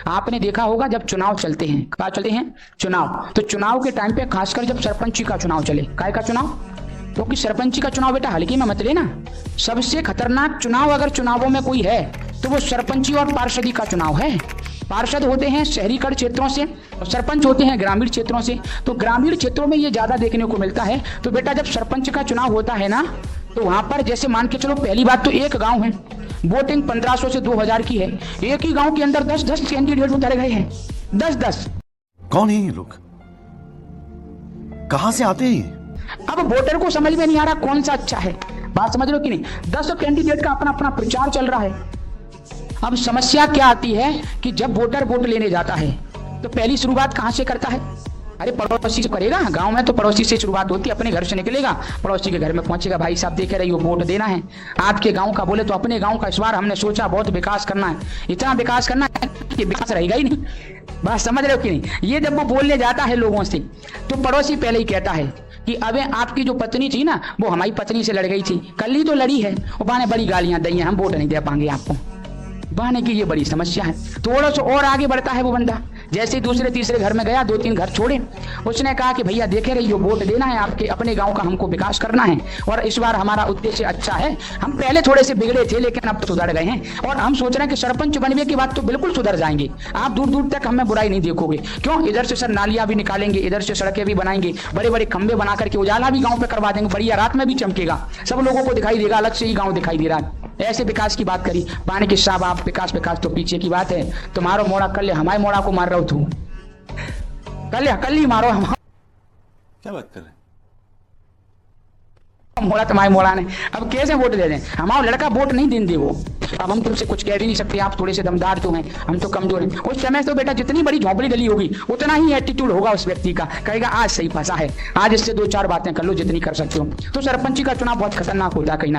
आपने देखा होगा जब चुनाव चलते हैं, क्या चलते हैं, चुनाव, तो चुनाव के टाइम पे खासकर जब सरपंची का चुनाव चले, काय का चुनाव, क्योंकि सरपंची का चुनाव बेटा हल्के में मत लेना। सबसे खतरनाक चुनाव अगर चुनावों में कोई है तो वो सरपंची और पार्षदी का चुनाव है। पार्षद होते हैं शहरीकरण क्षेत्रों से और सरपंच होते हैं ग्रामीण क्षेत्रों से। तो ग्रामीण क्षेत्रों में ये ज्यादा देखने को मिलता है। तो बेटा जब सरपंच का चुनाव होता है ना, तो वहां पर जैसे मान के चलो, पहली बात तो एक गांव है, वोटिंग 1500 से 2000 की है, एक ही गांव के अंदर 10-10 कैंडिडेट उतारे गए हैं, 10-10। कौन है ये लोग, कहां से आते हैं? अब वोटर को समझ में नहीं आ रहा कौन सा अच्छा है, बात समझ रहे हो कि नहीं। 10 कैंडिडेट का अपना अपना प्रचार चल रहा है। अब समस्या क्या आती है कि जब वोटर वोट लेने जाता है तो पहली शुरुआत कहां से करता है, अरे पड़ोसी से करेगा। गांव में तो पड़ोसी से शुरुआत होती है, अपने घर से निकलेगा, पड़ोसी के घर में पहुंचेगा, भाई साहब देख रहे हो वोट देना है आपके गांव का। बोले तो अपने गांव का इस बार हमने सोचा बहुत विकास करना है, इतना विकास करना है कि विकास रहेगा ही नहीं। बात समझ रहे हो कि नहीं। ये जब वो बोलने जाता है लोगों से तो पड़ोसी पहले ही कहता है कि अबे आपकी जो पत्नी थी ना, वो हमारी पत्नी से लड़ गई थी, कल ही तो लड़ी है, वो बहाने बड़ी गालियां दी हैं, हम वोट नहीं दे पाएंगे आपको, बहाने की ये बड़ी समस्या है। थोड़ा सा और आगे बढ़ता है वो बंदा, जैसे ही दूसरे तीसरे घर में गया, 2-3 घर छोड़े, उसने कहा कि भैया देखे रहिए वोट देना है आपके, अपने गांव का हमको विकास करना है और इस बार हमारा उद्देश्य अच्छा है। हम पहले थोड़े से बिगड़े थे लेकिन अब तो सुधर गए हैं और हम सोच रहे हैं कि सरपंच बनने के बाद तो बिल्कुल सुधर जाएंगे, आप दूर दूर तक हमें बुराई नहीं देखोगे। क्यों, इधर से सर नालियां भी निकालेंगे, इधर से सड़कें भी बनाएंगे, बड़े बड़े खंबे बना करके उजाला भी गाँव पे करवा देंगे, बढ़िया रात में भी चमकेगा, सब लोगों को दिखाई देगा, अलग से ही गाँव दिखाई दे रहा है। ऐसे विकास की बात करी, पानी के साहब आप विकास तो पीछे की बात है, तुम्हारो मोड़ा कर ले, हमारे मोड़ा को मार रहा तू, कल ही मारो हम, क्या बात कर रहे हैं? मोड़ा तुम्हारे मोड़ा ने, अब कैसे वोट दे दें, हमारा लड़का वोट नहीं देंगे वो। अब हम तुमसे कुछ कह भी नहीं सकते, आप थोड़े से दमदार तो हैं, हम तो कमजोर हैं। उस समय तो बेटा जितनी बड़ी झोंपड़ी डली होगी उतना ही एटीट्यूड होगा उस व्यक्ति का, कहेगा आज सही फंसा है, आज इससे 2-4 बातें कर लो जितनी कर सकते हो। तो सरपंची का चुनाव बहुत खतरनाक होता है कहीं ना कहीं।